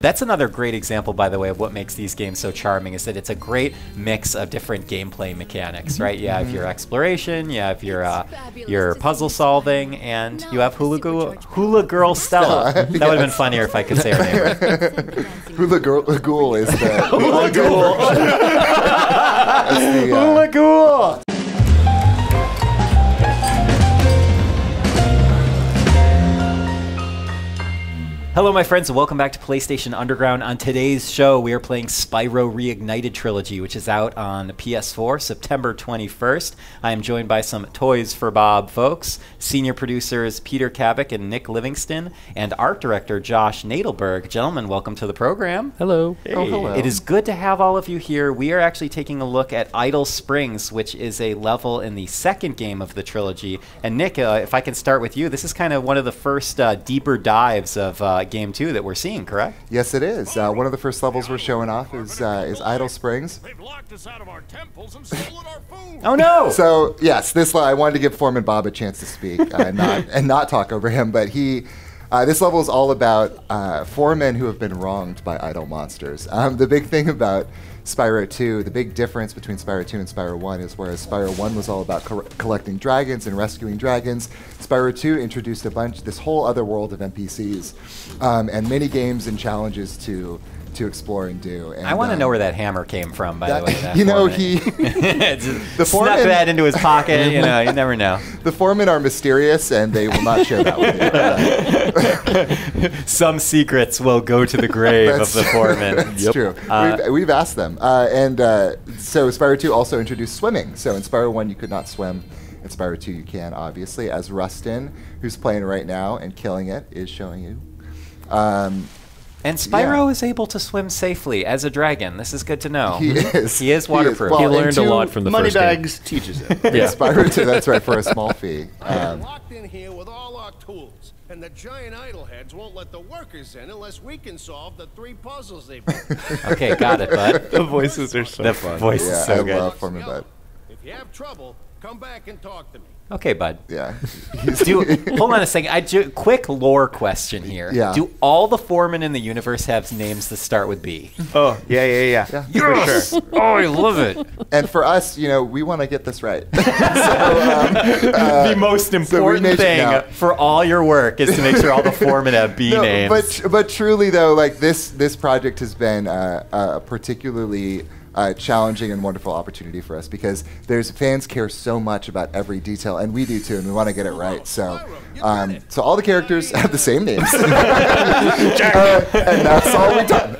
That's another great example, by the way, of what makes these games so charming, is that it's a great mix of different gameplay mechanics, right? You have your exploration, you have your puzzle solving, and you have Hula Girl Stella. That would have been funnier if I could say her name right. Hula Ghoul is the... Hula Ghoul! Hula Ghoul! Hello, my friends, and welcome back to PlayStation Underground. On today's show, we are playing Spyro Reignited Trilogy, which is out on PS4, September 21st. I am joined by some Toys for Bob folks, senior producers Peter Kavik and Nick Livingston, and art director Josh Nadelberg. Gentlemen, welcome to the program. Hello. Hey. Oh, hello. It is good to have all of you here. We are actually taking a look at Idle Springs, which is a level in the second game of the trilogy. And Nick, if I can start with you, this is kind of one of the first deeper dives of Game 2 that we're seeing, correct? Yes, it is. One of the first levels we're showing off is Idle Springs. They've locked us out of our temples and stolen our food. Oh no! So yes, I wanted to give Foreman Bob a chance to speak and not talk over him, but this level is all about foremen who have been wronged by idle monsters. The big thing about Spyro 2, the big difference between Spyro 2 and Spyro 1 is whereas Spyro 1 was all about collecting dragons and rescuing dragons, Spyro 2 introduced this whole other world of NPCs and mini games and challenges to explore and do. And, I want to know where that hammer came from, by the way. That you know, the snuck that into his pocket. You know, you never know. The foremen are mysterious, and they will not share that with you. Some secrets will go to the grave of the foreman. That's true. We've asked them. So Spyro 2 also introduced swimming. So in Spyro 1, you could not swim. In Spyro 2, you can, obviously, as Rustin, who's playing right now and killing it, is showing you. And Spyro is able to swim safely as a dragon. This is good to know. He is. He is waterproof. Well, he learned a lot from the first game. Moneybags teaches it. Yeah, Spyro 2, that's right, for a small fee. Locked in here with all our tools, and the giant idle heads won't let the workers in unless we can solve the 3 puzzles they've got. Okay, got it, bud. The voices are so fun. The voice is so I good. love Foreman Bud. If you have trouble, come back and talk to me. Okay, bud. Yeah. Hold on a second. Quick lore question here. Yeah. Do all the foremen in the universe have names that start with B? Oh, yeah. Yes! For sure. Oh, I love it. And for us, we want to get this right. The most important thing for all your work is to make sure all the foremen have B names. But truly, though, like this project has been a particularly challenging and wonderful opportunity for us because fans care so much about every detail, and we do too, and we want to get it right. So, so all the characters have the same names, and that's all we've done.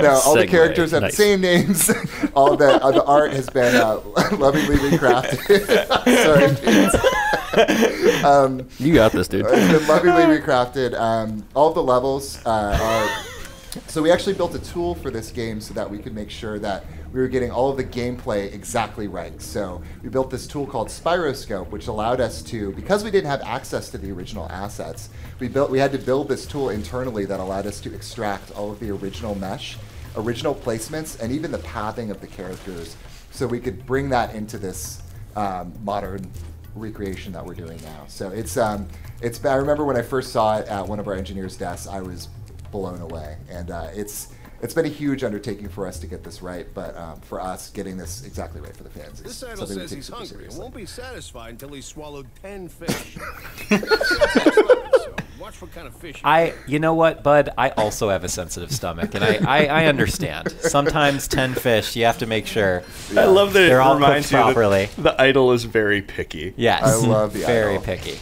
No, all the characters have the same names. All the art has been lovingly recrafted. Sorry, you got this, dude. It's been lovingly recrafted. All of the levels are. So we actually built a tool for this game so that we could make sure that we were getting all of the gameplay exactly right. So we built this tool called Spyroscope, which allowed us to, because we didn't have access to the original assets, we had to build this tool internally that allowed us to extract all of the original mesh, original placements, and even the pathing of the characters, so we could bring that into this modern recreation that we're doing now. So I remember when I first saw it at one of our engineers' desks, I was blown away, and it's been a huge undertaking for us to get this right, but for us, getting this exactly right for the fans is This idol something we says take he's super hungry and seriously. won't be satisfied until he's swallowed 10 fish. So watch what kind of fish. You know what, bud? I also have a sensitive stomach, and I understand. Sometimes 10 fish, you have to make sure I love that they're it all reminds cooked you properly. that the idol is very picky. Yes, I love the very idol. picky.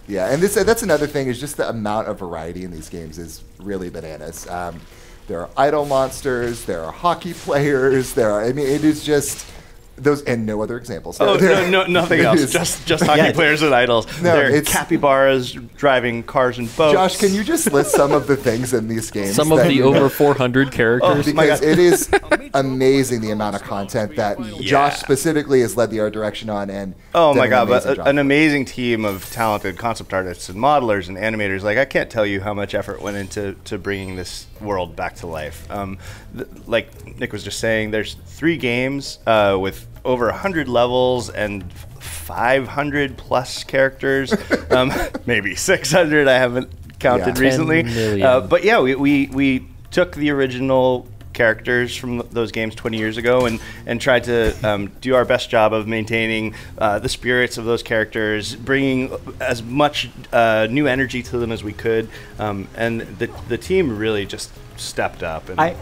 Yeah, and that's another thing, is just the amount of variety in these games is really bananas. There are idol monsters, there are hockey players, it is just those, and no other examples. Oh, no, nothing else. Just hockey players and idols. No, They're capybaras driving cars and boats. Josh, can you just list some of the things in these games? Some of the over 400 characters? Because it is amazing the amount of content that Josh specifically has led the art direction on. And oh my God, but an amazing team of talented concept artists and modelers and animators. Like, I can't tell you how much effort went into bringing this world back to life. Like Nick was just saying, there's 3 games with over 100 levels and 500 plus characters, maybe 600. I haven't counted recently. 10 million. But yeah, we took the original characters from those games 20 years ago and tried to do our best job of maintaining the spirits of those characters, bringing as much new energy to them as we could, and the team really just stepped up. And I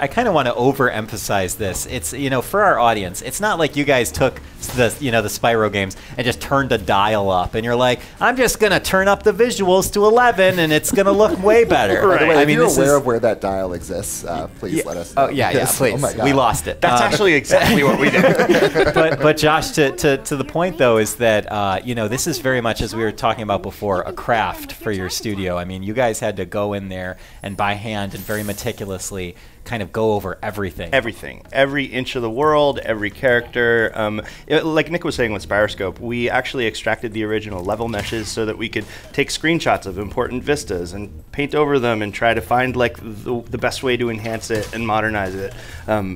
kind of want to overemphasize this. It's, for our audience, it's not like you guys took the Spyro games and just turned a dial up and you're like, I'm just gonna turn up the visuals to 11 and it's gonna look way better. By the way, I if mean, you're this aware is of where that dial exists, please let us know. Oh yeah, please. Oh my God. We lost it. that's actually exactly what we did. but Josh, to the point though, is that this is very much, as we were talking about before, a craft for your studio. I mean, you guys had to go in there and by hand and very meticulously kind of go over everything. Every inch of the world, every character. Like Nick was saying with Spyroscope, we actually extracted the original level meshes so that we could take screenshots of important vistas and paint over them and try to find like the best way to enhance it and modernize it.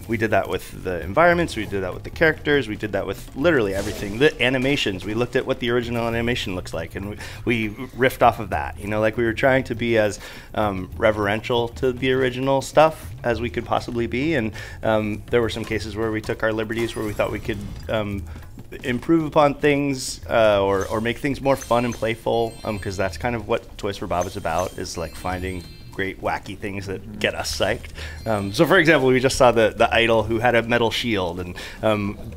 We did that with the environments, we did that with the characters, we did that with literally everything. The animations, we looked at what the original animation looks like and we riffed off of that. Like we were trying to be as reverential to the original stuff as we could possibly be, and there were some cases where we took our liberties where we thought we could improve upon things or make things more fun and playful, because that's kind of what Toys for Bob is about, is like finding great wacky things that get us psyched. So for example, we just saw the idol who had a metal shield, and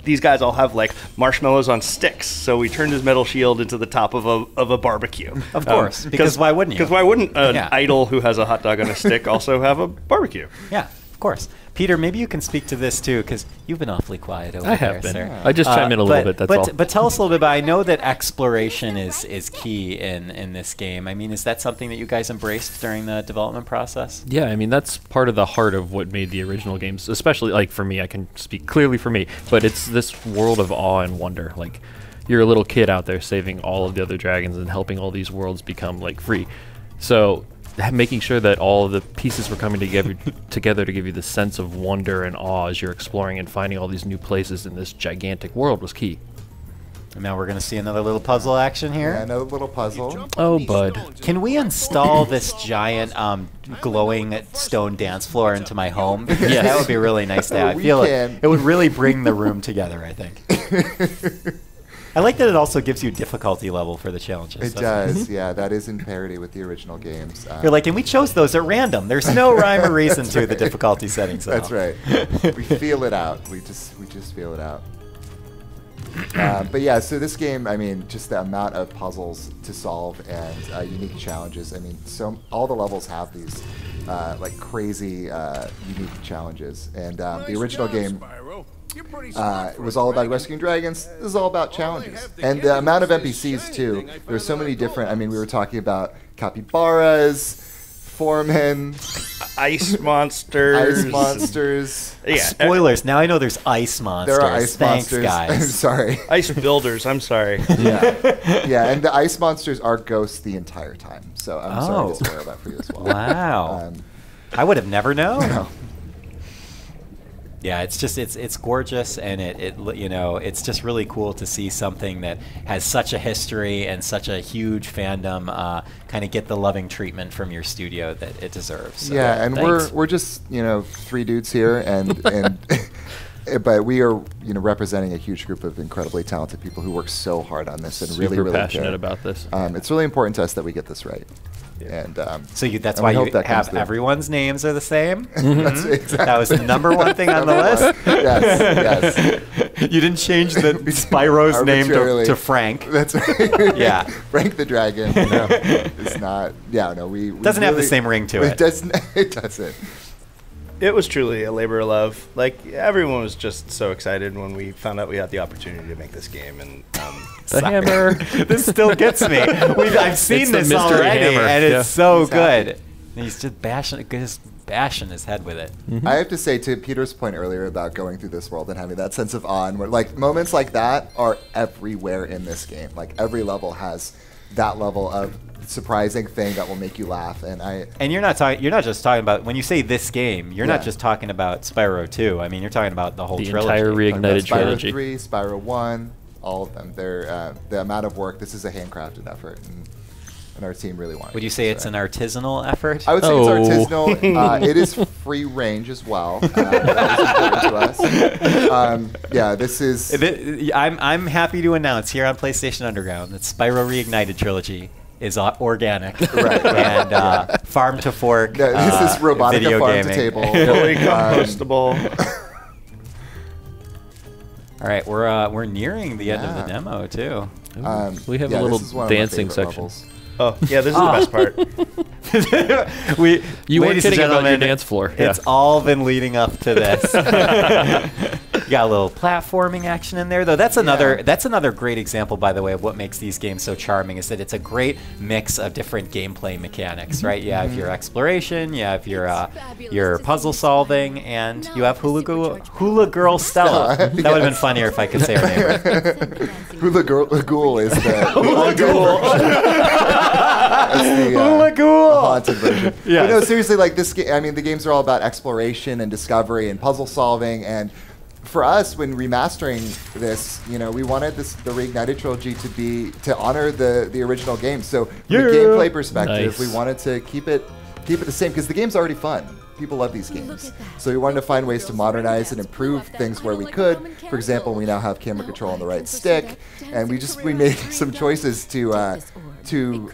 these guys all have like marshmallows on sticks, so we turned his metal shield into the top of a barbecue. Of course, because why wouldn't you? Because why wouldn't an idol who has a hot dog on a stick also have a barbecue? Yeah, of course. Peter, maybe you can speak to this too, because you've been awfully quiet over there. I have been. Sir. I just chime in a little bit, that's all. But tell us a little bit about, I know that exploration is key in this game. I mean, is that something that you guys embraced during the development process? Yeah, I mean, that's part of the heart of what made the original games, especially, like, for me, I can speak clearly for me, but it's this world of awe and wonder. Like, you're a little kid out there saving all of the other dragons and helping all these worlds become, like, free. So making sure that all of the pieces were coming together to give you the sense of wonder and awe as you're exploring and finding all these new places in this gigantic world was key. And now we're going to see another little puzzle action here. Yeah, another little puzzle. Oh, bud. Can we install this giant glowing stone dance floor into my home? Yeah, that would be really nice to have. I feel it would really bring the room together, I think. I like that it also gives you difficulty level for the challenges. It does, yeah. That is in parity with the original games. You're like, and we chose those at random. There's no rhyme or reason to the difficulty settings. That's right. We feel it out. We just feel it out. But yeah, so this game, I mean, just the amount of puzzles to solve and unique challenges. I mean, so all the levels have these like crazy unique challenges. And the original game, it was all about rescuing dragons. This is all about challenges. And the amount of NPCs, too. There were so many different, I mean, we were talking about capybaras, foremen, ice monsters. Yeah. Spoilers. Now I know there's ice monsters. There are ice monsters. Guys. I'm sorry. Ice builders, I'm sorry. Yeah, and the ice monsters are ghosts the entire time. So I'm sorry to spoil that for you as well. Wow. I would have never known. No. Yeah, it's just it's gorgeous, and it's just really cool to see something that has such a history and such a huge fandom kind of get the loving treatment from your studio that it deserves. So, yeah, and thanks. we're just three dudes here, and but we are representing a huge group of incredibly talented people who work so hard on this and Super really passionate care. about this. It's really important to us that we get this right. And so that's why you have everyone's names are the same. Mm-hmm. That's exactly. That was the number one thing on the list. Yes. You didn't change the Spyro's name to Frank. That's right. Yeah, Frank the Dragon. No, it's not. Yeah, no, we doesn't have the same ring to it. It doesn't. It doesn't. It was truly a labor of love. Like, everyone was just so excited when we found out we had the opportunity to make this game. And the hammer. This still gets me. I've seen this already, hammer. And it's so good. Happy. And he's just bashing his head with it. Mm-hmm. I have to say, to Peter's point earlier about going through this world and having that sense of awe, and like moments like that are everywhere in this game. Like, every level has that level of surprising thing that will make you laugh, and you're not just talking about, when you say this game, you're not just talking about Spyro 2. I mean, you're talking about the whole trilogy. Entire Reignited Trilogy. Spyro 3, Spyro 1, all of them. They're the amount of work. This is a handcrafted effort. And and our team really wanted. Would you say it's an artisanal effort? I would say it's artisanal. It is free range as well. That was important to us. Yeah, this is. I'm happy to announce here on PlayStation Underground that Spyro Reignited Trilogy is organic and farm to fork. No, this is robotica video farm gaming. to table. Fully compostable. All right, we're nearing the end of the demo too. We have a little dancing section. Levels. Oh, yeah, this is the best part. You weren't ladies and kidding about your gentlemen, dance floor. It's all been leading up to this. You got a little platforming action in there, though. That's another great example, by the way, of what makes these games so charming. Is that it's a great mix of different gameplay mechanics, right? You have your exploration, you have your puzzle solving, and you have Hula Girl Stella. That would have been funnier if I could say her name. Hula Ghoul is the Hula Ghoul. Hula Ghoul. Haunted version. Yeah. But no, seriously, like this game. I mean, the games are all about exploration and discovery and puzzle solving. And for us, when remastering this, we wanted the Reignited Trilogy to honor the original game. So from a gameplay perspective, we wanted to keep it the same because the game's already fun. People love these games. So we wanted to find ways to modernize and improve things where we could. For example, we now have camera control on the right stick, and we made some choices to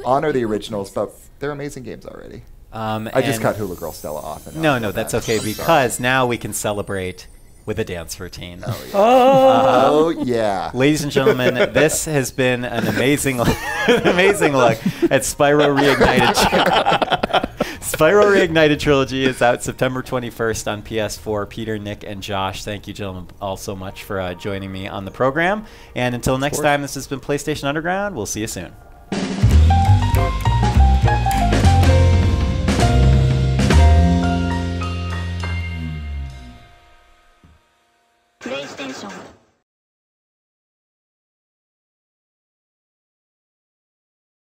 honor the originals, but they're amazing games already. I just cut Hula Girl Stella off. No, that's okay because now we can celebrate with a dance routine. Oh, yeah. Oh, yeah. Ladies and gentlemen, this has been an amazing look at Spyro Reignited. Spyro Reignited Trilogy is out September 21st on PS4. Peter, Nick, and Josh, thank you, gentlemen, all so much for joining me on the program. And until next time, this has been PlayStation Underground. We'll see you soon. PlayStation